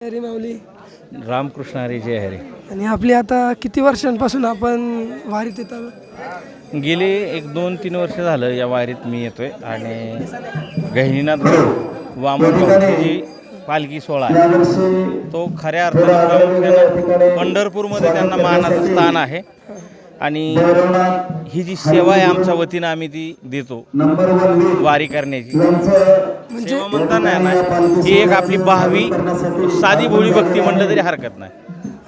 हरी माऊली. रामकृष्ण हरी जय हरी. आणि आपली आता किती वर्षांपासून आपण वारीत येतो? गेले 1-2-3 वर्ष झालं या वारीत मी येतोय आणि गहिनीनाथ वामन जी पालखी सोहळा आहे तो खऱ्या अर्थाने प्रामुख्यानं पंढरपूरमध्ये त्यांना मानाचं स्थान आहे आणि ही जी सेवा आहे आमच्या वतीनं आम्ही ती देतो वारी करण्याची. सेवा म्हणता नाही ना, ही एक आपली भावी साधी भोळी भक्ती म्हटलं तरी हरकत नाही.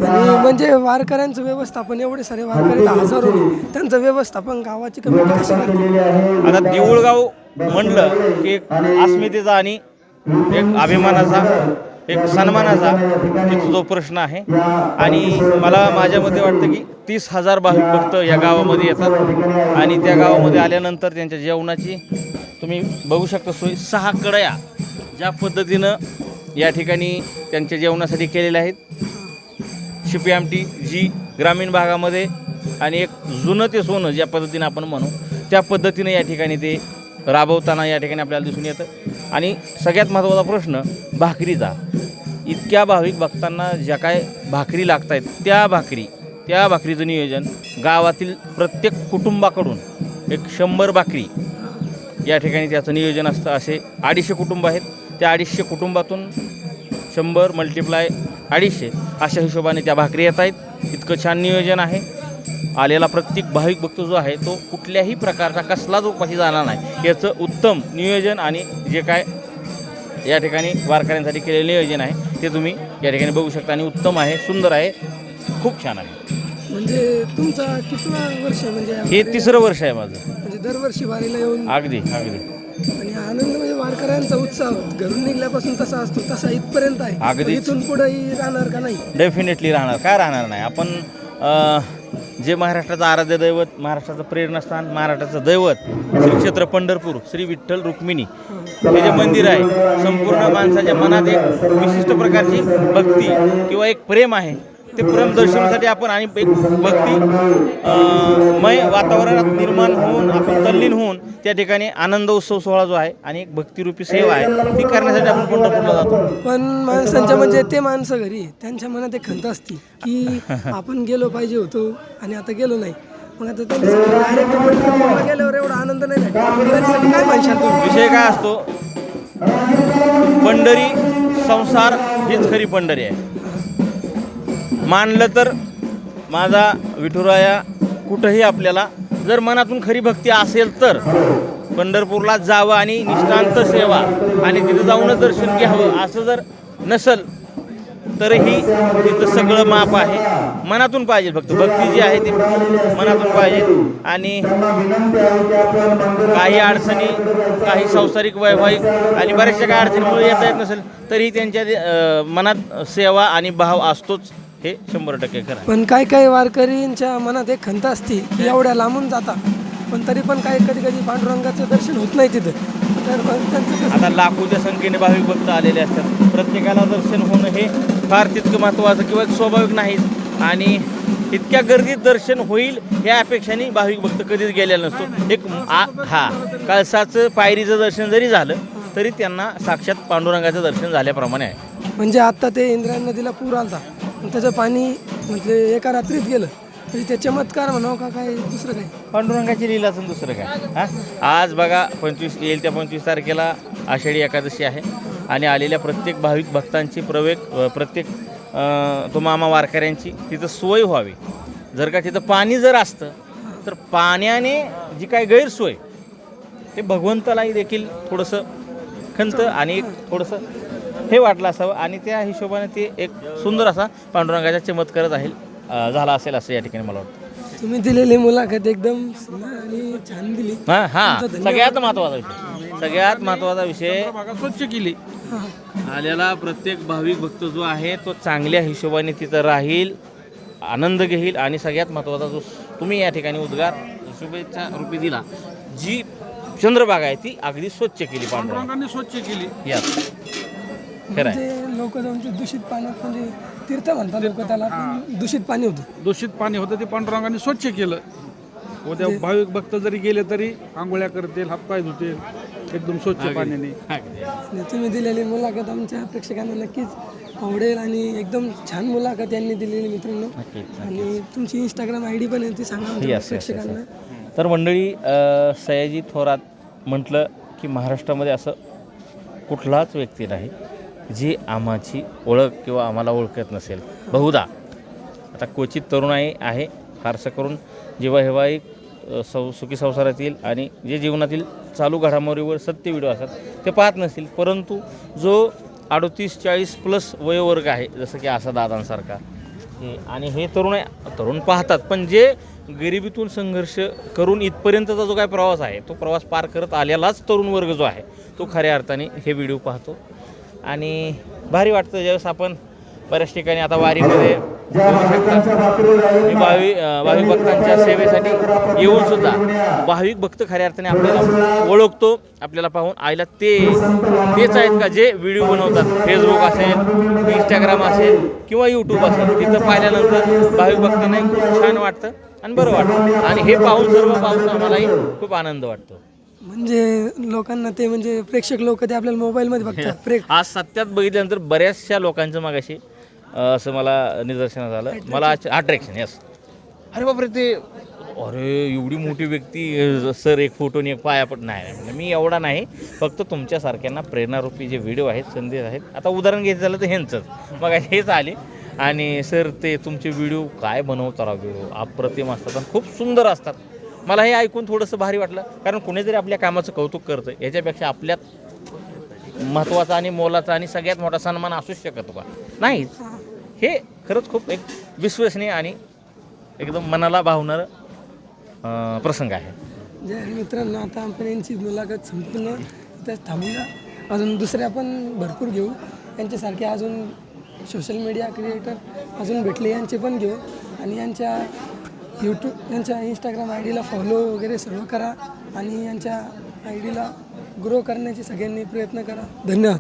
आणि म्हणजे वारकऱ्यांचं व्यवस्थापन, एवढे सारे वारकरी हजारो, त्यांचं व्यवस्थापन गावाची कमिटी कशी करते? आता देऊळगाव म्हणलं की एक अस्मितेचा आणि एक अभिमानाचा, एक सन्मानाचा तिथं जो प्रश्न आहे. आणि मला माझ्या मते वाटतं की 30,000 भाविक भक्त या गावामध्ये येतात आणि त्या गावामध्ये आल्यानंतर त्यांच्या जेवणाची तुम्ही बघू शकता सोय 6 कड्या ज्या पद्धतीनं या ठिकाणी त्यांच्या जेवणासाठी केलेल्या आहेत. शिपी आमटी जी ग्रामीण भागामध्ये आणि एक जुनं ते सोनं ज्या पद्धतीनं आपण म्हणू त्या पद्धतीनं या ठिकाणी ते राबवताना या ठिकाणी आपल्याला दिसून येतं. आणि सगळ्यात महत्त्वाचा प्रश्न भाकरीचा. इतक्या भाविक भक्तांना ज्या काय भाकरी लागत आहेत त्या भाकरीचं नियोजन गावातील प्रत्येक कुटुंबाकडून एक 100 भाकरी या ठिकाणी त्याचं नियोजन असतं. असे 250 कुटुंब आहेत. त्या 250 कुटुंबातून 100 मल्टिप्लाय 250 अशा हिशोबाने त्या भाकरी येत आहेत. इतकं छान नियोजन आहे. आलेला प्रत्येक भाविक भक्त जो आहे तो कुठल्याही प्रकारचा कसलाच उपाशी जाणार नाही याचं उत्तम नियोजन आणि जे काय या ठिकाणी वारकऱ्यांसाठी केलेलं नियोजन आहे ते तुम्ही या ठिकाणी बघू शकता. आणि उत्तम आहे, सुंदर आहे, खूप छान आहे. म्हणजे तुमचा कितवा वर्ष? म्हणजे हे 3रं वर्ष आहे माझं. म्हणजे दरवर्षी वारीला येऊन अगदी. आणि आनंद म्हणजे वारकऱ्यांचा उत्साह घरून निघल्यापासून तसा असतो तसा इथपर्यंत आहे. अगदी. इथून पुढेही राहणार का? नाही, डेफिनेटली राहणार. काय राहणार नाही? आपण जे महाराष्ट्राचं आराध्य दैवत, महाराष्ट्राचं प्रेरणास्थान, महाराष्ट्राचं दैवत श्री क्षेत्र पंढरपूर, श्री विठ्ठल रुक्मिणी हे जे मंदिर आहे, संपूर्ण माणसाच्या मनात एक विशिष्ट प्रकारची भक्ती किंवा एक प्रेम आहे. ते प्रेम दर्शनासाठी आपण आणि एक भक्ती मय वातावरणात निर्माण होऊन आपण तल्लीन होऊन त्या ठिकाणी आनंद उत्सव सोहळा जो आहे आणि एक भक्तिरूपी सेवा आहे ती करण्यासाठी आपण पंढरपूरला जातो. पण माणसांच्या म्हणजे ते माणसं घरी त्यांच्या मनात एक खंत असते की आपण गेलो पाहिजे होतो आणि आता गेलो नाही. मग आता त्यांच्यासाठी डायरेक्ट पंढरपूरला गेल्यावर एवढा आनंद नाही भेटत. त्यांच्यासाठी काय म्हणशाल तुम्ही? विषय काय असतो? पंढरी संसार हीच खरी पंढरी आहे. मानलं तर माझा विठुराया कुठंही आपल्याला जर मनातून खरी भक्ती असेल तर पंढरपूरला जावं आणि निष्ठांत सेवा आणि तिथं जाऊनच दर्शन घ्यावं असं जर नसेल तरीही तिथं सगळं माप आहे. मनातून पाहिजे, फक्त भक्ती जी आहे ती मनातून पाहिजे. आणि काही अडचणी, काही सांसारिक वैवाहिक आणि बऱ्याचशा काही अडचणीमुळे येता येत नसेल तरीही त्यांच्या मनात सेवा आणि भाव असतोच, हे 100% खरं आहे. पण काही वारकरींच्या मनात एक खंत असते की एवढ्या लांबून जाता पण तरी पण काही कधी पांडुरंगाचं दर्शन होत नाही तिथं. तर त्यांचं आता लाखोच्या संख्येने भाविक भक्त आलेले असतात. प्रत्येकाला दर्शन होणं हे फार तितकं महत्त्वाचं किंवा स्वाभाविक नाहीच. आणि इतक्या गर्दीत दर्शन होईल या अपेक्षाने भाविक भक्त कधीच गेलेला नसतो. एक कळसाचं पायरीचं दर्शन जरी झालं तरी त्यांना साक्षात पांडुरंगाचं दर्शन झाल्याप्रमाणे आहे. म्हणजे आता ते इंद्रायणी नदीला पूर आलता, त्याचं पाणी म्हणजे एका रात्रीत गेलं तरी ते चमत्कार म्हणावं का काय दुसरं काय? पांडुरंगाची लीला असून दुसरं काय? आज बघा 25 येईल त्या 25 तारखेला आषाढी एकादशी आहे आणि आलेल्या प्रत्येक भाविक भक्तांची प्रत्येक तो मामा वारकऱ्यांची तिथं सोय व्हावी. जर का तिथं पाणी जर असतं तर पाण्याने जी काय गैरसोय ते भगवंतालाही देखील थोडंसं खंत आणि थोडंसं हे वाटलं असावं आणि त्या हिशोबाने ते एक सुंदर असा पांडुरंगाचा चमत्कारच आहे झाला असेल असं या ठिकाणी मला वाटतं. तुम्ही दिलेली मुलाखत एकदम आणि छान दिली. सगळ्यात महत्त्वाचा विषय स्वच्छ केली. आलेला प्रत्येक भाविक भक्त जो आहे तो चांगल्या हिशोबाने तिथं राहील, आनंद घेईल. आणि सगळ्यात महत्त्वाचा जो तुम्ही या ठिकाणी उद्गार शुभेच्छा रूपी दिला, जी चंद्रभागा आहे ती अगदी स्वच्छ केली, पांडुरंगाने स्वच्छ केली. यात खरं आहे. लोक जाऊन दूषित पाण्यात म्हणजे तीर्थ म्हणतात लोक त्याला, दूषित पाणी होतं ते पांडुरंगाने स्वच्छ केलं. उद्या भाविक भक्त जरी गेले तरी आंघोळ्या करतील, हातपाय धुतील एकदम स्वच्छ पाण्याने. तुम्ही दिलेली मुलाखत आमच्या प्रेक्षकांना नक्कीच आवडेल आणि एकदम छान मुलाखत यांनी दिलेली मित्रांनो. नक्कीच. आणि तुमची इंस्टाग्राम आय डी पण आहे ती सांगा आमच्या Yes, yes, yes, प्रेक्षकांना. तर मंडळी, सयाजी थोरात म्हटलं की महाराष्ट्रामध्ये असं कुठलाच व्यक्ती नाही जी आम्हाची ओळख किंवा आम्हाला ओळखत नसेल. बहुधा आता क्वचित तरुणाई आहे, फारसं करून जेव्हा सुखी संसारातील आणि जे जीवनातील चालू घडामोडीवर सत्य व्हिडिओ असतात ते पाहत नसतील. परंतु जो 38-40 प्लस वयोवर्ग आहे, जसं की असा दादांसारखा आणि हे तरुण पाहतात, पण जे गरिबीतून संघर्ष करून इथपर्यंतचा जो काय प्रवास आहे तो प्रवास पार करत आलेलाच तरुण वर्ग जो आहे तो खऱ्या अर्थाने हे व्हिडिओ पाहतो. आणि भारी वाटतं ज्यावेळेस आपण बऱ्याच ठिकाणी आता वारीमध्ये भाविक भक्तांच्या सेवेसाठी येऊन सुद्धा भाविक भक्त खऱ्या अर्थाने आपल्याला ओळखतो. आपल्याला पाहून आईला तेच आहेत का जे व्हिडिओ बनवतात, फेसबुक असेल, इंस्टाग्राम असेल किंवा यूट्यूब असेल, तिथं पाहिल्यानंतर भाविक भक्तांनाही खूप छान वाटतं आणि बरं वाटतं. आणि हे सर्व पाहून आम्हालाही खूप आनंद वाटतो. म्हणजे लोकांना ते म्हणजे प्रेक्षक लोक ते आपल्याला मोबाईलमध्ये बघतात. आज सत्यात बघितल्यानंतर बऱ्याचशा लोकांचं मागाशी असं मला निदर्शनास आलं, मला अट्रॅक्शन. यस, अरे बापरे, एवढी मोठी व्यक्ती सर, एक फोटो आणि एक पायापट नाही. म्हणजे मी एवढा नाही, फक्त तुमच्यासारख्यांना प्रेरणारूपी जे व्हिडिओ आहेत, संदेश आहेत. आता उदाहरण घ्यायचं झालं तर ह्यांचंच मग हेच आले. आणि सर, ते तुमचे व्हिडिओ काय बनवता राव, व्हिडिओ अप्रतिम असतात आणि खूप सुंदर असतात. मला हे ऐकून थोडंसं भारी वाटलं, कारण कुणी जरी आपल्या कामाचं कौतुक करतं याच्यापेक्षा आपल्यात महत्त्वाचा आणि मोलाचा आणि सगळ्यात मोठा सन्मान असूच शकतो का? नाही. हे खरंच खूप एक विश्वसनीय आणि एकदम मनाला भावणारं प्रसंग आहे. जे मित्रांनो, आता आपण यांची मुलाखत संपूर्ण इथंच थांबूया. अजून दुसरे आपण भरपूर घेऊ. यांच्यासारखे अजून सोशल मीडिया क्रिएटर अजून भेटले, यांचे पण घेऊ. आणि यांच्या यांच्या इंस्टाग्राम आय डीला फॉलो वगैरे सर्व करा आणि यांच्या आय डीला ग्रो करण्याचे सगळ्यांनी प्रयत्न करा. धन्यवाद.